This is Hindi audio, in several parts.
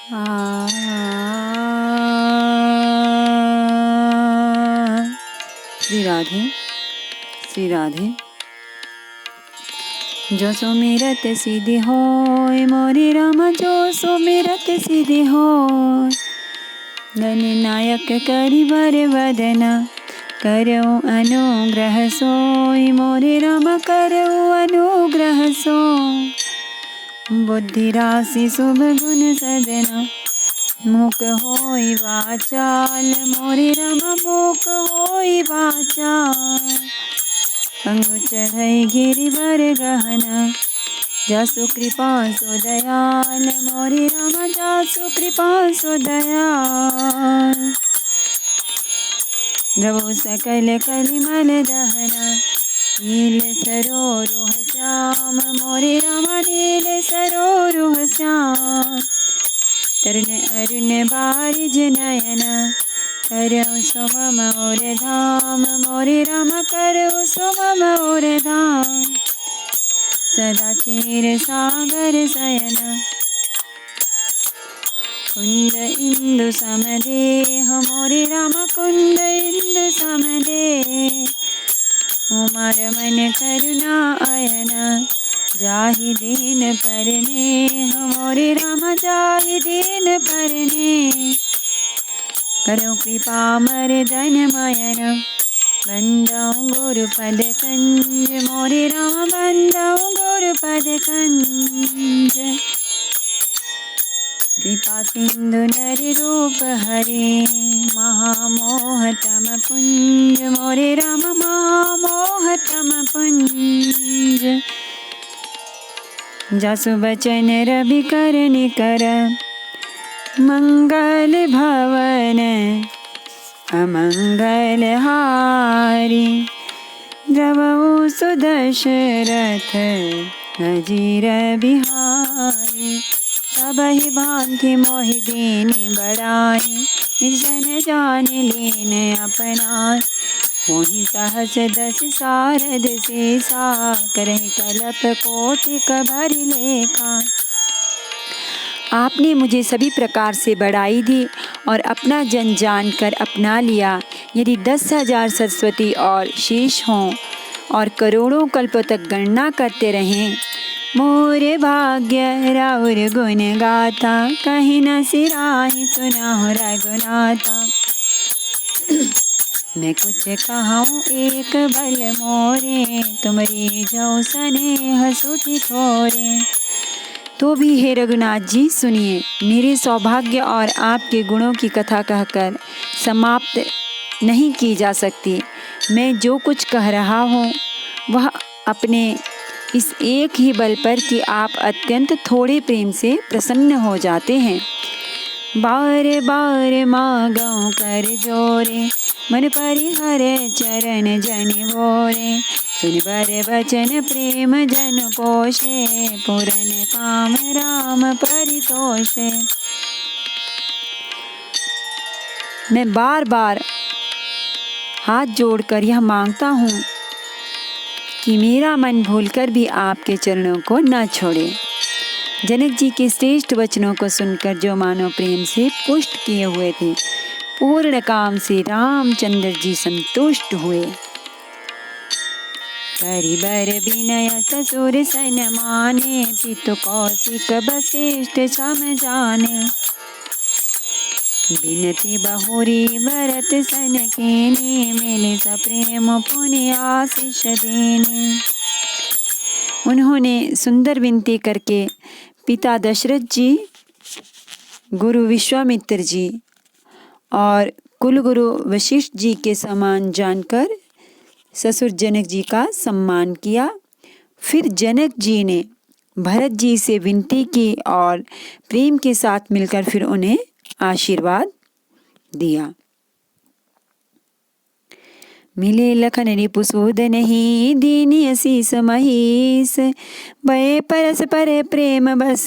आ श्री राधे श्री राधे। जो सुमिरत सिद्धि होय मोरे राम, जो सुमिरत सिद्धि होय। गणनायक करि वर वदना, करौ अनुग्रह सोय मोरे राम, करौ अनुग्रह सोय। बुद्धि राशि शुभ गुण सदना, मूक होय वाचाल मोरे राम, मूक होय वाचाल। पंगु चढ़ई गिरिवर गहना, जासु कृपा सो दयाल मोरे राम, जासु कृपा सो दयाल। द्रवौ सकल कलिमल दहना, नील सरोरुह श्याम मोरे राम, नील सरोरुह श्याम। तरुण अरुण बारिज नयना, करौ सुमम और धाम मोरे राम, करौ सुमम और धाम। सदा क्षीर सागर शयन, कुंद इंदु समदेह मोरे राम, कुंद इंदु समदेह। उमर मन करुणा अयन, जाहि दीन परनेह मोरे राम, जाहि दीन परनेह। करौ कृपा मर्दन मयन, बंदौ गुरुपद कंज मोरे राम, बंदौ गुरुपद कंज। कृपा सिंधु नरि रूप हरे, महामोह तम पुंज मोरे राम, महामोह तम पुंज। जासु बचन रवि कर निकर, मंगल भवन अमंगल हारी। द्रवौ सुदशरथ अजीर बिहारी। सबहि भांति मोहि दीनि बड़ाई, निज जन जान लीन अपनाय। होहि सहस दस सारद शेषा, करहि कलप कोटिक भरि लेखा। आपने मुझे सभी प्रकार से बड़ाई दी और अपना जन जानकर अपना लिया। यदि 10,000 सरस्वती और शेष हों और करोड़ों कल्पों तक गणना करते रहें, मोरे भाग्य राउर गुण गाथा, कहीं न सिराहि सुनाहु रघुनाथा। मैं कुछ कहूँ एक बल मोरे, तुमरी जो स्नेह सुधि थोरे। तो भी हे रघुनाथ जी सुनिए, मेरे सौभाग्य और आपके गुणों की कथा कहकर समाप्त नहीं की जा सकती। मैं जो कुछ कह रहा हूँ वह अपने इस एक ही बल पर कि आप अत्यंत थोड़े प्रेम से प्रसन्न हो जाते हैं। बार बार मांगऊँ कर जोरे, मन परिहर चरण जन भोरे। सुन बर बचन प्रेम जन पोषे, पूरन काम राम परितोषे। मैं बार बार हाथ जोड़कर यह मांगता हूँ कि मेरा मन भूलकर भी आपके चरणों को न छोड़े। जनक जी के श्रेष्ठ वचनों को सुनकर जो मानव प्रेम से पुष्ट किए हुए थे, पूर्ण काम से रामचंद्र जी संतुष्ट हुए। करिबर विनय ससुर सन माने, पितु कौशिक वशिष्ठ सम जाने। बिनती बहुरी भरत सन कीने, मिले सप्रेम पुनि आशीष देने। उन्होंने सुंदर विनती करके पिता दशरथ जी, गुरु विश्वामित्र जी और कुलगुरु वशिष्ठ जी के समान जानकर ससुर जनक जी का सम्मान किया। फिर जनक जी ने भरत जी से विनती की और प्रेम के साथ मिलकर फिर उन्हें आशीर्वाद दिया। मिले लखन रिपुसूदनहि, दीनि असीस महीस। भये परस पर प्रेम बस,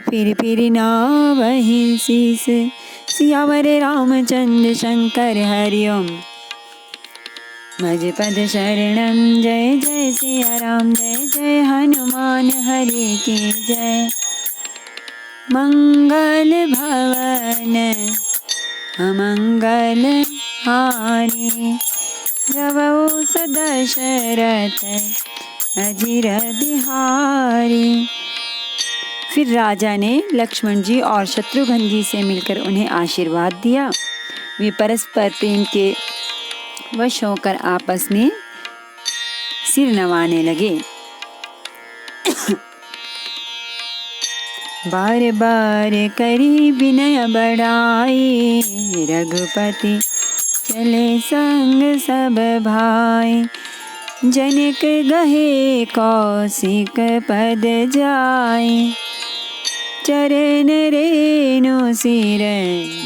फिर नावहि शीस। सियावर रामचंद्र शंकर हरिओम, भज पद शरणम। जय जय सिया राम, जय जय हनुमान हरि की जय। मंगल भवन अमंगल हारी। रवौ दशरथ अजिर बिहारी। फिर राजा ने लक्ष्मण जी और शत्रुघ्न जी से मिलकर उन्हें आशीर्वाद दिया। वे परस्पर प्रेम के वश होकर आपस में सिर नवाने लगे। बार बार करी विनय बढ़ाई, रघुपति चले संग सब भाई। जनक गहे कौशिक पद जाए, चरण रेणु सिर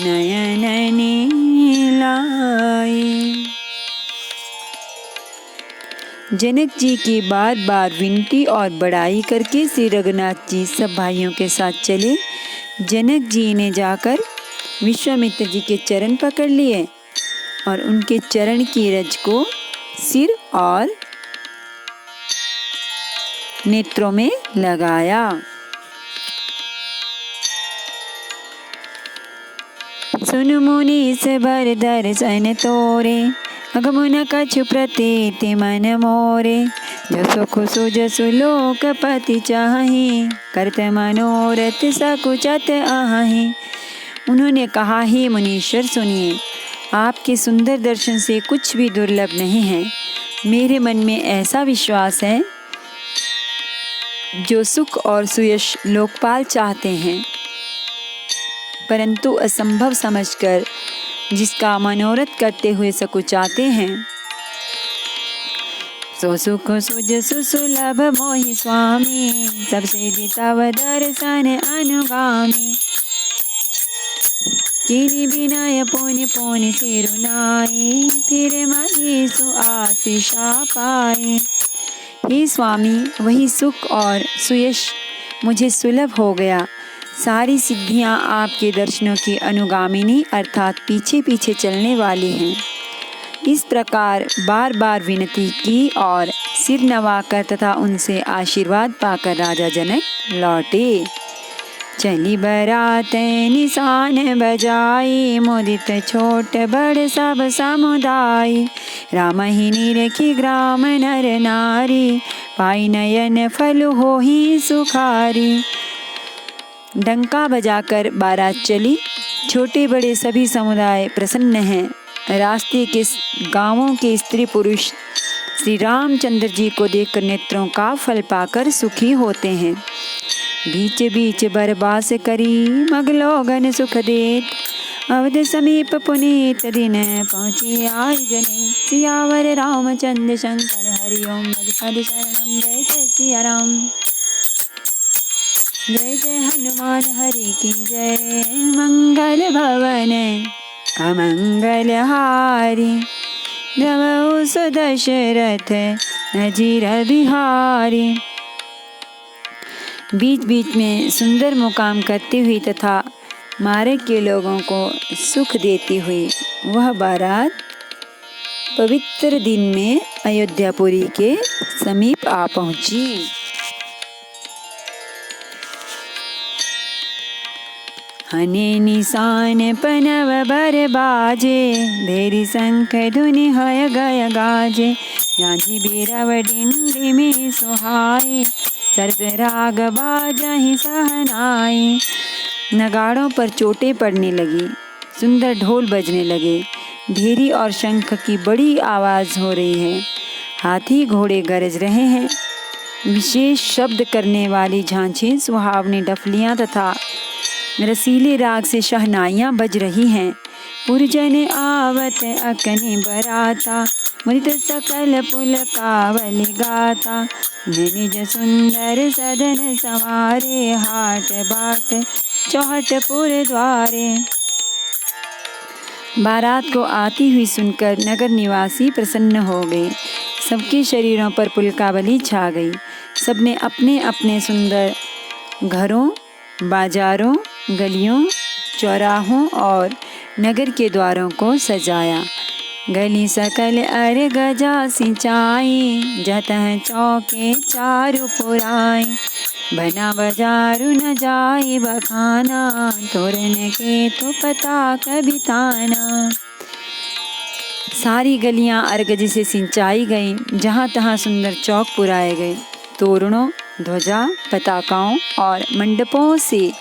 नयन नीलाए। जनक जी की बार बार विनती और बड़ाई करके श्री रघुनाथ जी सब भाइयों के साथ चले। जनक जी ने जाकर विश्वामित्र जी के चरण पकड़ लिए और उनके चरण की रज को सिर और नेत्रों में लगाया। सुनु मुनीस भर दर्शन तोरे, अगमुन कछु प्रतीति मन मोरे। जसो खुसु जसु लोकपति चाहि, करत मनोरथ सकुचत आहि। उन्होंने कहा, हे मुनीश्वर सुनिए, आपके सुंदर दर्शन से कुछ भी दुर्लभ नहीं है। मेरे मन में ऐसा विश्वास है, जो सुख और सुयश लोकपाल चाहते हैं, परंतु असंभव समझकर जिसका मनोरथ करते हुए सकुचाते हैं। सो सुख सुज सुलभ मोहि स्वामी, सबसे जितव दर्शन अनुगामी। कीनी विनय पुनि पुनि सिरुनाई, फिर महीसु आशीषा पाए। हे स्वामी, वही सुख और सुयश मुझे सुलभ हो गया। सारी सिद्धियां आपके दर्शनों की अनुगामिनी अर्थात पीछे पीछे चलने वाली हैं। इस प्रकार बार बार विनती की और सिर नवाकर तथा उनसे आशीर्वाद पाकर राजा जनक लौटे। चली बरात निशान बजाई, मुदित छोट बड़ सब समुदाय। राम ही निरखी ग्राम नर नारी, पाई नयन फल होहि सुखारी। डंका बजाकर बारात चली। छोटे बड़े सभी समुदाय प्रसन्न हैं। रास्ते के गांवों के स्त्री पुरुष श्री रामचंद्र जी को देखकर नेत्रों का फल पाकर सुखी होते हैं। बीच बीच बरबास करी, मगलोगन सुख देत। अवध समीप पुनीत दिन, पहुँची आय जने। सियावर रामचंद्र शंकर हरिओम, पद शरणम जय जय सिया राम। जय जय हनुमान हरि की जय। मंगल भवन अमंगल हारी, रवौ दशरथ अजिर बिहारी। बीच बीच में सुंदर मुकाम करती हुई तथा मार्ग के लोगों को सुख देती हुई वह बारात पवित्र दिन में अयोध्यापुरी के समीप आ पहुंची। हने निशान पनव बर बाजे, भेरी शंख धुनि हय गय गाजे। जांझी बीरव डिंडी में सुहाए, सरस राग बाजहि सहनाई। नगाड़ों पर चोटें पड़ने लगी, सुंदर ढोल बजने लगे। भेरी और शंख की बड़ी आवाज़ हो रही है। हाथी घोड़े गरज रहे हैं। विशेष शब्द करने वाली झांझें, सुहावनी डफलियाँ तथा रसीले राग से शहनाइयाँ बज रही हैं। पुरजन आवत अकनि बराता, मुदित सकल पुल कावल गाता। निज सुंदर सदन संवारे, हाट बाट चौहटपुर द्वारे। बारात को आती हुई सुनकर नगर निवासी प्रसन्न हो गए। सबके शरीरों पर पुलकावली छा गई। सबने अपने अपने सुंदर घरों, बाजारों, गलियों, चौराहों और नगर के द्वारों को सजाया। गली सकल अर गजा सिंचाई, जतः चौके चारु पुराई। बना बाजारू न जाए बखाना, तोरण के तो पता कभी ताना। सारी गलियां अर्गज से सिंचाई गई, जहाँ तहाँ सुंदर चौक पुराए गए। तोरणों, ध्वजा, पताकाओं और मंडपों से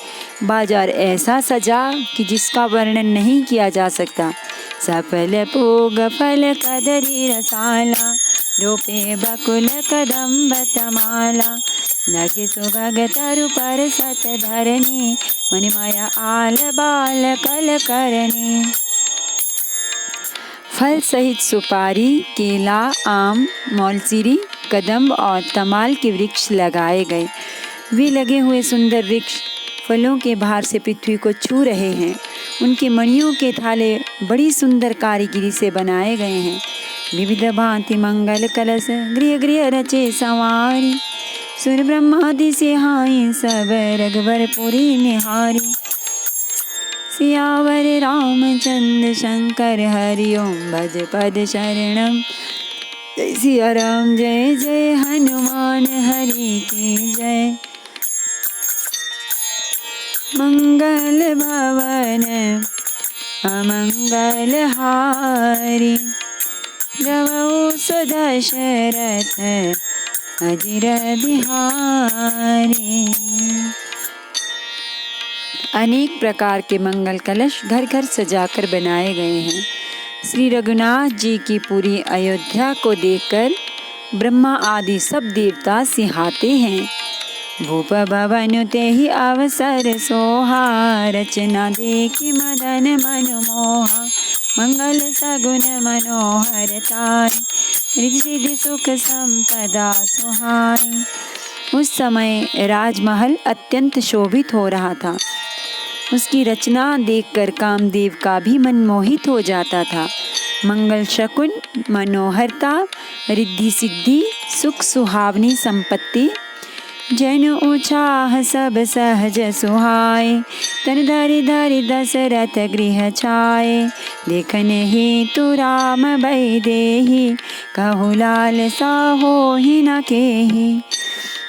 बाजार ऐसा सजा कि जिसका वर्णन नहीं किया जा सकता। सफल पूग फल कदरी रसाला, रोपे बकुल कदम्ब तमाला। लगे सुभग तरु पर सत धरनी, मणिमाया आल बाल कल करनी। फल सहित सुपारी, केला, आम, मौलसीरी, कदम्ब और तमाल के वृक्ष लगाए गए। वे लगे हुए सुंदर वृक्ष फलों के भार से पृथ्वी को छू रहे हैं। उनके मणियों के थाले बड़ी सुंदर कारीगिरी से बनाए गए हैं। विविध भांति मंगल कलश गृह गृह रचे संवारी, सुर ब्रह्मादि से हाई सब रघुवरपुरी निहारी। सियावर रामचंद्र शंकर हरि ओम, भज पद शरणम। जय सिया राम जय जय हनुमान हरि की जय। मंगल भवन अमंगल हारी, गवौ सुदशरथ अजिर बिहारी। अनेक प्रकार के मंगल कलश घर घर सजाकर बनाए गए हैं। श्री रघुनाथ जी की पूरी अयोध्या को देखकर ब्रह्मा आदि सब देवता सिहाते हैं। भूप भवन ते ही अवसर सोहा, रचना देखी मदन मनमोहा। मंगल सगुन मनोहर ताई, रिद्धि सिद्धि सुख संपदा सुहाई। उस समय राजमहल अत्यंत शोभित हो रहा था। उसकी रचना देखकर कामदेव का भी मन मोहित हो जाता था। मंगल शकुन, मनोहरता, रिद्धि सिद्धि, सुख सुहावनी संपत्ति, जन उछाह सब सहज सुहाए। तन धरि धरि दशरथ गृह छाए, देखने हेतु राम वैदेही। कहु लाल सा होहि न केहि।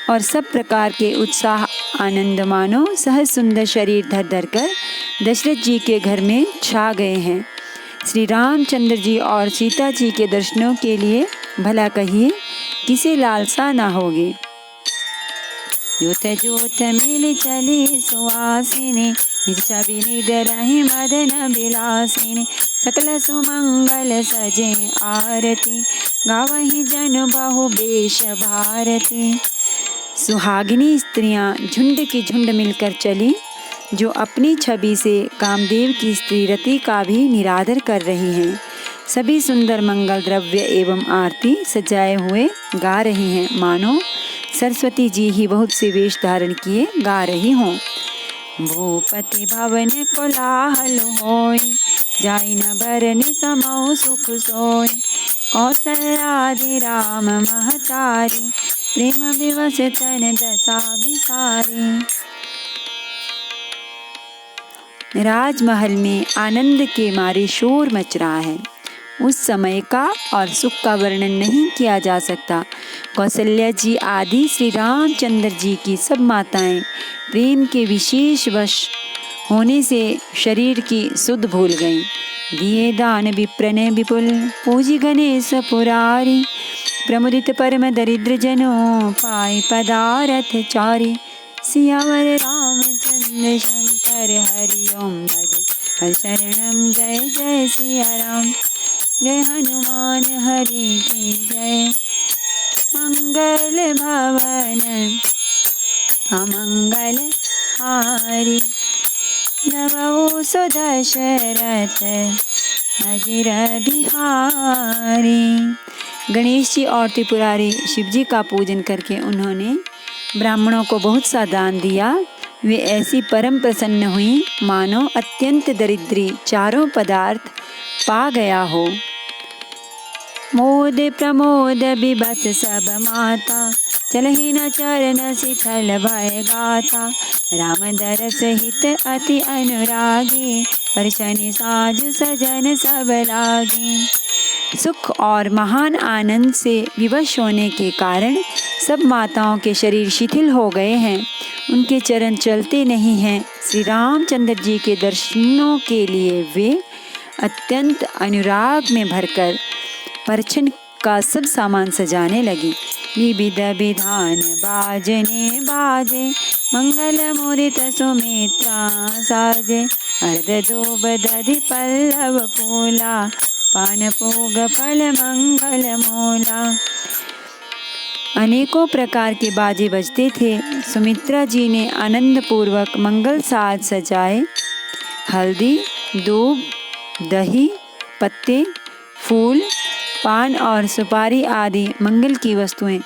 और सब प्रकार के उत्साह आनंद मानो सहज सुंदर शरीर धर धर कर दशरथ जी के घर में छा गए हैं। श्री रामचंद्र जी और सीता जी के दर्शनों के लिए भला कहिए किसे लालसा ना होगी। योत जोत मिल चली सुवासिनी, निज छवि निध रही मदन बिलासिनी। सकल सुमंगल सजे आरती, गावहि जन बहु बेश भारती। सुहागिनी स्त्रियां झुंड की झुंड मिलकर चली, जो अपनी छवि से कामदेव की स्त्री रति का भी निरादर कर रही हैं। सभी सुंदर मंगल द्रव्य एवं आरती सजाए हुए गा रही हैं, मानो सरस्वती जी ही बहुत से वेश धारण किए गा रही हों। भूपति भवन कोलाहल होय, जाई न बरनि समौ सुख सोय। कौसल्यादि राम महतारी, प्रेम विवश तन दशा विसारी। राजमहल में आनंद के मारे शोर मच रहा है। उस समय का और सुख का वर्णन नहीं किया जा सकता। कौशल्या जी आदि श्री रामचंद्र जी की सब माताएं प्रेम के विशेष वश होने से शरीर की सुध भूल गईं। दिए दान विप्रने विपुल, पूजी गणेश पुरारी। प्रमुदित परम दरिद्र जनों, पाए पदारथ चारी। सियावर रामचंद्र शंकर हरि ओम, भज शरणम जय जय सिया राम। जय हनुमान हरि की जय। मंगल भवन अमंगल हारी, नवो सुदशरथ अजिर बिहारी। गणेश जी और त्रिपुरारी शिव जी का पूजन करके उन्होंने ब्राह्मणों को बहुत सा दान दिया। वे ऐसी परम प्रसन्न हुई मानो अत्यंत दरिद्री चारों पदार्थ पा गया हो। मोद प्रमोद बिबस सब माता, चलहि न चरण शिथल भय गाथा। राम दरस हित अति अनुरागी, परछनि साजु सजन सब लागी। सुख और महान आनंद से विवश होने के कारण सब माताओं के शरीर शिथिल हो गए हैं, उनके चरण चलते नहीं हैं। श्री रामचंद्र जी के दर्शनों के लिए वे अत्यंत अनुराग में भरकर परछन का सब सामान सजाने लगी। विविध विधान बाजने बाजे, मंगल मुरित सुमित्रा साजे, अर्ध दूब दधि पल्लव फूला, पान पूग फल मंगल मूला। अनेकों प्रकार के बाजे बजते थे। सुमित्रा जी ने आनंद पूर्वक मंगल साज सजाए। हल्दी, दूब, दही, पत्ते, फूल, पान और सुपारी आदि मंगल की वस्तुएं,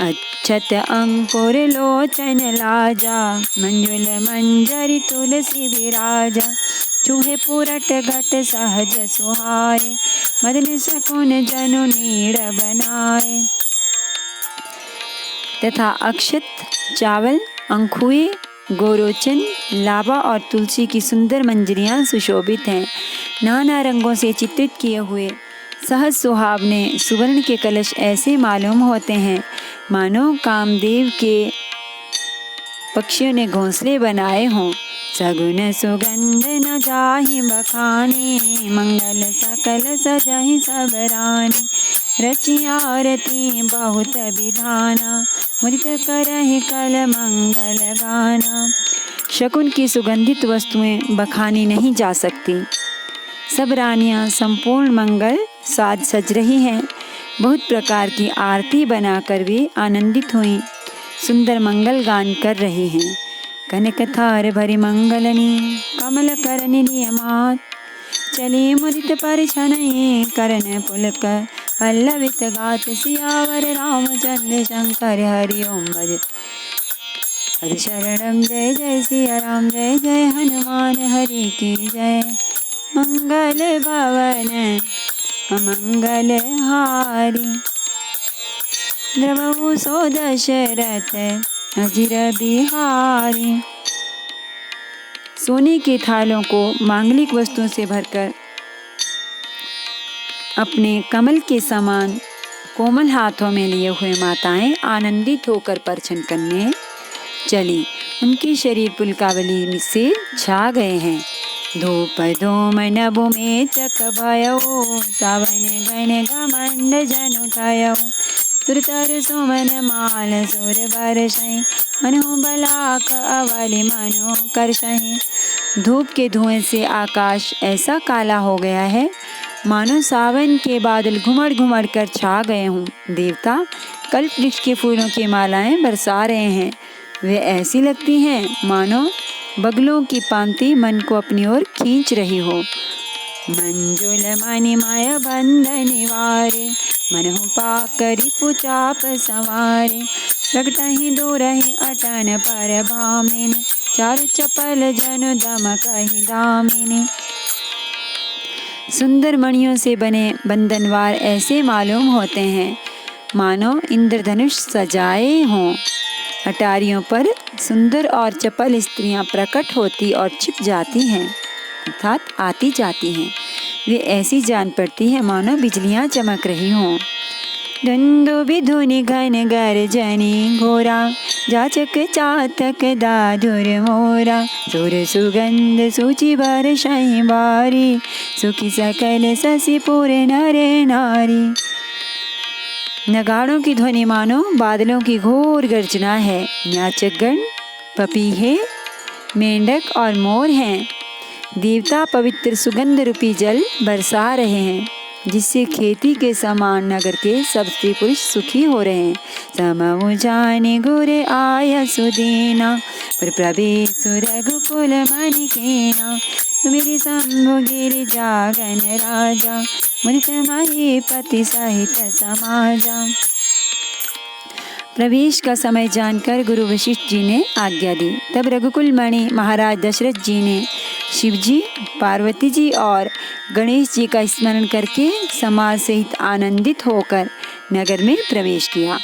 अक्षत अंकुर लोचन लाजा, मंजुल मंजरी तुलसी विराजा, चूहे पुरट घट सहज सुहाए, मदन शकुन जनु नीड़ बनाए। तथा अक्षत, चावल, अंखुए, गोरोचन, लावा और तुलसी की सुंदर मंजरियां सुशोभित हैं। नाना रंगों से चित्रित किए हुए सहज सुहावने सुवर्ण के कलश ऐसे मालूम होते हैं मानो कामदेव के पक्षियों ने घोंसले बनाए हों। सगुन सुगंध न जाहि बखाने, मंगल सकल सजहि सब रानी, रचि आरती बहुत विधाना, मुदित करहि कल मंगल गाना। शकुन की सुगंधित वस्तुएं बखानी नहीं जा सकती। सब रानियां संपूर्ण मंगल साज सज रही हैं। बहुत प्रकार की आरती बनाकर वे आनंदित हुई सुंदर मंगल गान कर रही हैं। कनक थार भरी मंगलनी, कमल करनि नियमात, चले मुदित परिछनहि, करन पुलक पल्लवित गात, सियावर रामचंद्र शंकर हरि ओम भज पद शरणम। जय जय सिया राम, जय जय हनुमान हरि की जय। मंगल भवन अमंगल हारी, द्रवहु सो दशरथ अजिर बिहारी। सोने के थालों को मांगलिक वस्तुओं से भरकर अपने कमल के समान कोमल हाथों में लिए हुए माताएं आनंदित होकर परछन करने चली। उनके शरीर पुलकावली से छा गए हैं। धूप धूम नभ में चक भयो, सावन गण घमंड जन उठायो, सुरतर सुमन माल सुर बरसहि, मनु बलाक अवलि मनु करसहि। धूप के धुएं से आकाश ऐसा काला हो गया है मानो सावन के बादल घुमड़ घुमड़ कर छा गए हों। देवता कल्प वृक्ष के फूलों की मालाएं बरसा रहे हैं। वे ऐसी लगती हैं मानो बगलों की पांति मन को अपनी ओर खींच रही हो। मंजुल मणि माय बंधन वारे, मनहु पाकरि पुचाप संवारे, प्रगटहि दूरहि अटन पर भामिनी, चारु चपल जनु दमकहि दामिनी। सुंदर मणियों से बने बंधनवार ऐसे मालूम होते हैं मानो इंद्रधनुष सजाए हों। अटारियों पर सुंदर और चपल स्त्रियां प्रकट होती और छिप जाती हैं, अर्थात आती जाती हैं। वे ऐसी जान पड़ती है मानो बिजलियां चमक रही हों। धुंदुभि धुनि घन गर्जनी घोरा, जाचक चातक दादुर मोरा, सुर सुगंध सूचि बरसहि बारी, सुखी सकल शशिपुर नर नारी। नगाड़ों की ध्वनि मानो बादलों की घोर गर्जना है। याचकगण पपीहे, मेंढक और मोर हैं। देवता पवित्र सुगंध रूपी जल बरसा रहे हैं, जिससे खेती के समान नगर के सब स्त्री पुरुष सुखी हो रहे हैं। समु जाने गुर आय सुदीना, पर प्रवेश रघुकुल मणिकेना, सुमिरि शंभु गिरि जागन राजा, मुदित महीपति सहित समाजा। प्रवेश का समय जानकर गुरु वशिष्ठ जी ने आज्ञा दी। तब रघुकुल मणि महाराज दशरथ जी ने शिव जी, पार्वती जी और गणेश जी का स्मरण करके समाज सहित आनंदित होकर नगर में प्रवेश किया।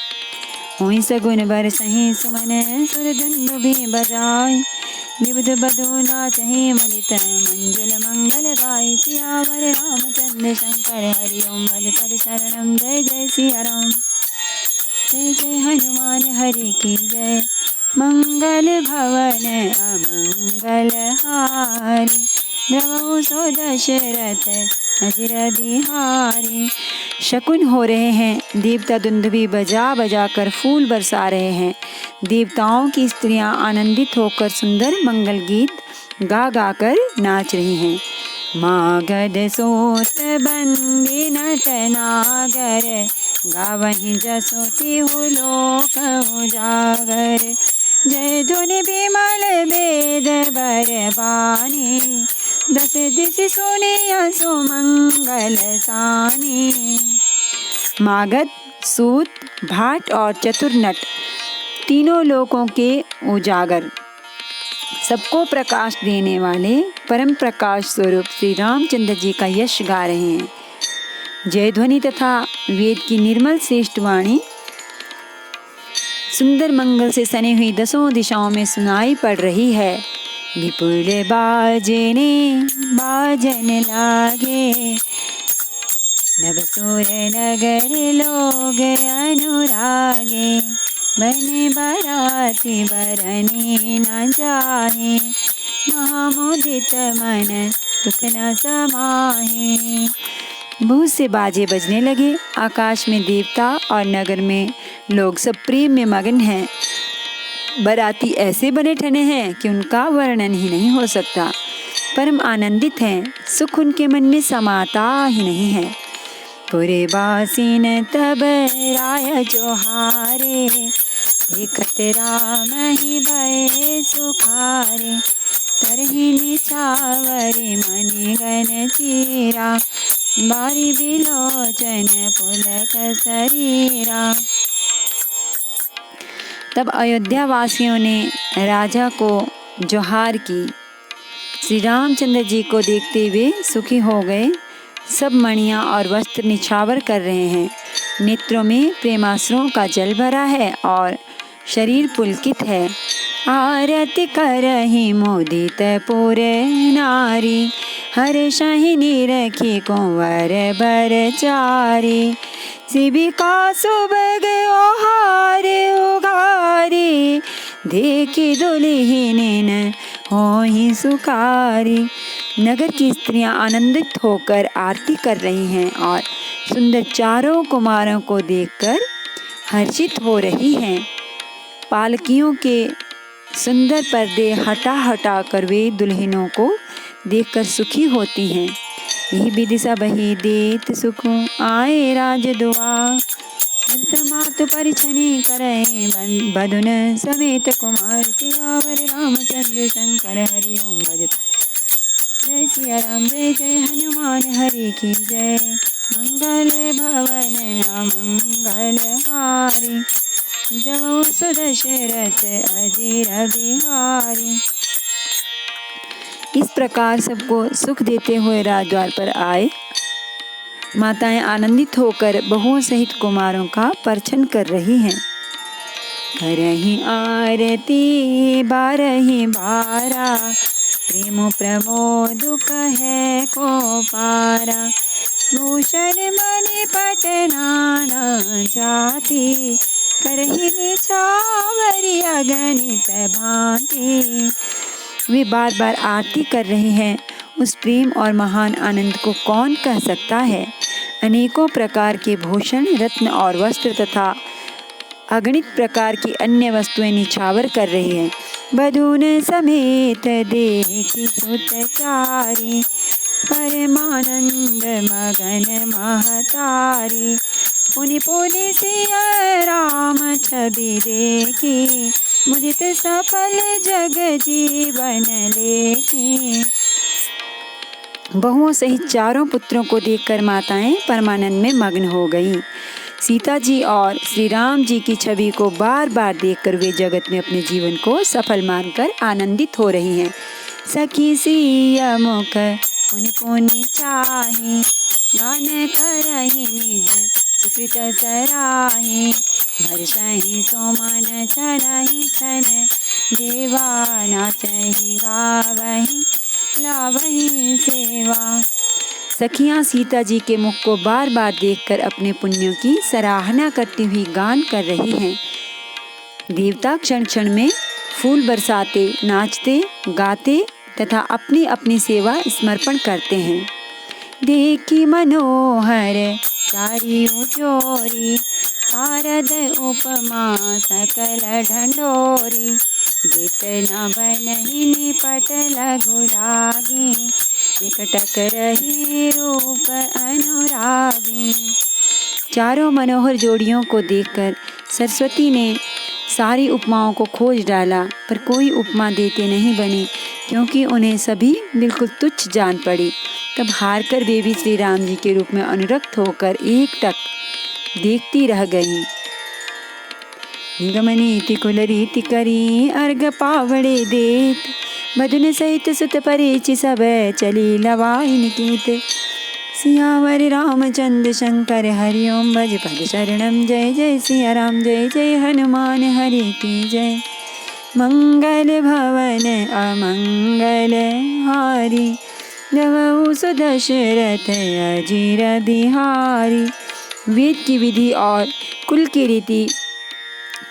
हुई सगुन बरसहि सुमन, सुर धुंदुभि बजाय, विबुध बधो नाचहि, मुदित मंजुल मंगल गाय, सियावर रामचंद्र शंकर हरि ओम भज पर शरणम। जय जय सिया राम। जय जय हनुमान हरि की जय। मंगल भवन अमंगल हारी द्रवहु सो दशरथ अजिर बिहारी। शकुन हो रहे हैं। देवता दुंदुभी बजा बजा कर फूल बरसा रहे हैं। देवताओं की स्त्रियां आनंदित होकर सुंदर मंगल गीत गा गा कर नाच रही हैं। मागध सोत बंदी नट नागर गावहीं जसोति लोक उजागर। जय धुनि विमल वेद बरबानी दस दिश सुनिया सुमंगल सानी। मागध, सूत, भाट और चतुर तीनों लोकों के उजागर सबको प्रकाश देने वाले परम प्रकाश स्वरूप श्री रामचंद्र जी का यश गा रहे हैं। जय ध्वनि तथा वेद की निर्मल श्रेष्ठ वाणी सुंदर मंगल से सनी हुई दसों दिशाओं में सुनाई पड़ रही है। विपुल बाजने बाजन लागे नवसुर नगर लोग अनुरागे। बने बराती बरने न जाहे महामुदित मन सुख न समाहे। बहुत से बाजे बजने लगे। आकाश में देवता और नगर में लोग सब प्रेम में मगन हैं। बराती ऐसे बने ठने हैं कि उनका वर्णन ही नहीं हो सकता। परम आनंदित हैं। सुख उनके मन में समाता ही नहीं है। पुरे बासीन तब राय जोहारे देखत राम ही भय सुखारे। तरहि निछावरी मनि गन चीरा बारी बिलोचन पुलक शरीरा। तब अयोध्या वासियों ने राजा को जोहार की। श्री रामचंद्र जी को देखते हुए सुखी हो गए। सब मणियाँ और वस्त्र निछावर कर रहे हैं। नेत्रों में प्रेमाश्रुओं का जल भरा है और शरीर पुलकित है। आरती करहि मोदित पुर नारी हर्षहि रखी कुंवर बर चारी। शिविका सुबग ओहार उगारी देखी दुल्हिन होहि सुखारी। नगर की स्त्रियां आनंदित होकर आरती कर रही हैं और सुंदर चारों कुमारों को देखकर हर्षित हो रही हैं। पालकियों के सुंदर पर्दे हटा हटा कर वे दुल्हनों को देखकर सुखी होती हैं। यही विदिशा बही देत सुख आए राज दुआ। मातु परिछनि करे बधुन समेत कुमार सियावर रामचंद्र शंकर हरि ओम भज। जय सिया राम। जय जय हनुमान हरि की जय। मंगल भवन अमंगल हारी जय सुदशरथ अजिर बिहारी। इस प्रकार सबको सुख देते हुए राजद्वार पर आए। माताएं आनंदित होकर बहुओं सहित कुमारों का परछन कर रही हैं। करहि आरती बारहि बारा प्रेम प्रमोद कहे को पारा। भूषण मणि पटनाना जाति करहि निछावरी अगणित भांति। वे बार बार आरती कर रहे हैं। उस प्रेम और महान आनंद को कौन कह सकता है। अनेकों प्रकार के भूषण रत्न और वस्त्र तथा अगणित प्रकार की अन्य वस्तुएं निछावर कर रही हैं। बधून समेत देखी सुतचारी परमानंद मगन महतारी। पुनि पुनि सिया राम छवि देखी मुदित सफल जग जीवन लेखी। बहुओं सहित चारों पुत्रों को देखकर माताएं परमानंद में मग्न हो गईं। सीता जी और श्री राम जी की छवि को बार बार देखकर वे जगत में अपने जीवन को सफल मानकर आनंदित हो रही हैं। सखी सिया मुख पुनि पुनि चाहे गान करहि निज सुकृत सराहे। हर्षहि सोमन चरहि छन देवा नाचहि गावहि लावहि सेवा। सखियां सीता जी के मुख को बार बार देखकर अपने पुण्यों की सराहना करती हुई गान कर रही हैं। देवता क्षण क्षण में फूल बरसाते, नाचते, गाते तथा अपनी अपनी सेवा समर्पण करते हैं। देखी मनोहर चारियों चोरी, शारद उपमा सकल ढंढोरी, जितना बनहि निपट लघु लागी, विकटक रही रूप अनुरागी। चारों मनोहर जोड़ियों को देखकर सरस्वती ने सारी उपमाओं को खोज डाला, पर कोई उपमा देते नहीं बनी, क्योंकि उन्हें सभी बिल्कुल तुच्छ जान पड़ी। तब हारकर वे भी श्री राम जी के रूप में अनुरक्त होकर एकटक देखती रह गईं। निगम नीति कुल रीति करी, अर्घ पावड़े देत, मधुन सहित सुत परिचि सब चली लवाई निकेत। सियावर रामचंद्र शंकर हरिओम, भज पद शरणम, जय जय सिया राम, जय जय हनुमान हरि की जय। मंगल भवन अमंगल हारी, नवहु सुदशरथ अजीर बिहारी। वेद की विधि और कुल की रीति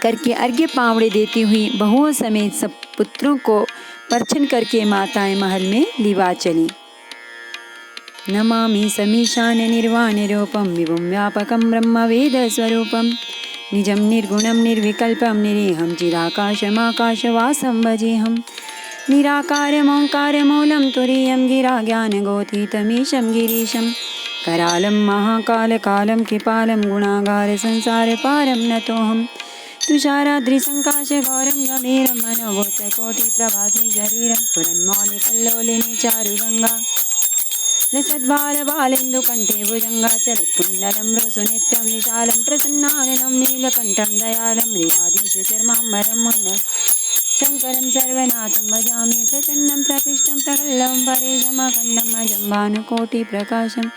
करके अर्घ्य पावड़े देती हुई बहुओं समेत सब पुत्रों को परछन करके माताएं महल में लिवा चली। नमामि समीशान निर्वाण रूपम, विभुम व्यापकम ब्रह्म वेद स्वरूपम, निजम निर्गुणम निर्विकल्पम निरीहम, चिराकाशमाकाशवासं भजेहम। निराकारमोङ्कार मूलं तुरीयं गिरा ज्ञानगोतीतमीशं गिरीशं, करालं महाकालकालं कृपालं गुणागार संसारपारं नतोऽहं। तुषाराद्रिसङ्काशगौरं गम्भीरं मनोभूतकोटिप्रभासी शरीरं, स्फुरन्मौलिकल्लोलिनी चारुगङ्गा, लसद्बालबालेन्दुकण्ठे भुजङ्गा, चलत्कुण्डलं मृसुनेत्रं विशालं प्रसन्नाननं नीलकण्ठं दयालं, ह्रीराधीशचर्माम्बरं मुण्डं शङ्करं सर्वनाथं भजामि, प्रसन्नं प्रकृष्टं प्रकल्लं परेशमखण्डम् अजं भानुकोटिप्रकाशं,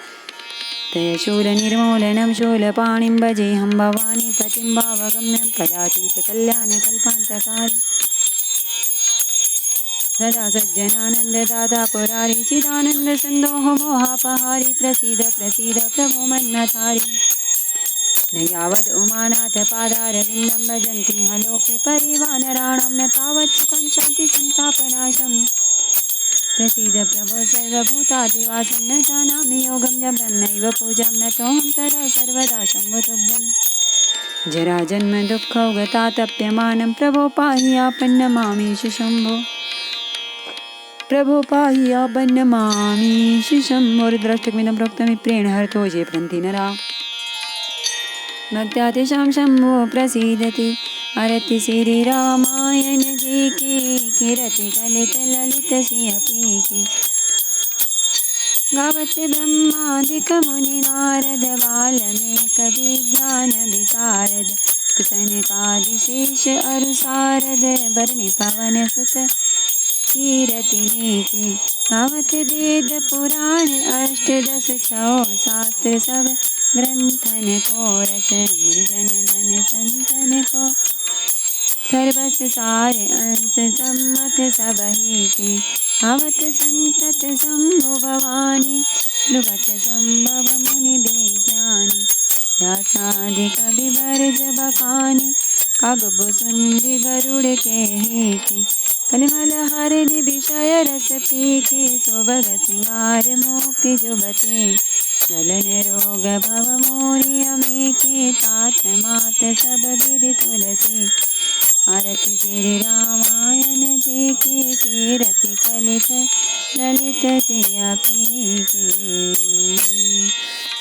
तयशूलनिर्मूलनं शूलपाणिं भजेऽहं भवानीपतिं भावगम्यं, कलातीतकल्याणकल्पान्तकारी, सदा सज्जनानन्ददाता पुरारी, चिदानन्दसन्दोह मोहापहारी, प्रसीद प्रसीद प्रभो मन्मथारी। न यावद् उमानाथ पादारविन्दं भजन्ति ह लोके परिवानराणां, न तावत् सुखं शान्ति सन्तापनाशम्। प्रसीद प्रभो सर्वभूतादिवासं, न जानामि योगं च ब्रह्मैव पूजां, नतोऽहं सदा सर्वदा शम्भो तुभ्यम्। जराजन्म दुःखौगतातप्यमानं, प्रभो पाहि आपन्नमामीश शम्भो, प्रभो पाहि आपन्नमामीश शम्भो। रुद्राष्टकमिदं प्रोक्तं विप्रेण हरतो ये प्रन्ति नरा, भक्त्या तेषां शम्भो प्रसीदति। आरति श्री रामायण जी की, कीरति कलित ललित सिंह पी की। गावत ब्रह्मादिक मुनि नारद, वाल्मीकि विज्ञान विशारद, सनकादिशेष अरु सारद, बरनि पवन सुत कीरति नीति। गावत वेद पुराण अष्टदश छौ शास्त्र, सब ग्रंथन को रस मुनिजन धन संतन को। सर्वस सार अंश सम्मत सबहि की, आवत संतत शंभु भवानी, दुघट संभव मुनि विज्ञानी। व्यासादि कवि बरज बखानी, कागबु सुंदि गरुड़ के हेति। कलिमल हरिणि विषय रस पीके, सोबग सिंगार मोक्ति जुबते। गलन रोग भव मोरि अमेके, तात मात सब विधि तुलसी। आरति श्री रामायण जी की, कीरति कलित ललित सिया पी के।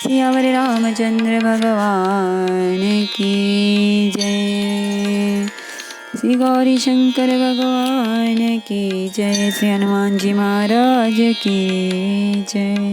सियावर रामचंद्र भगवान की जय। श्री गौरी शंकर भगवान की जय। श्री हनुमान जी महाराज की जय।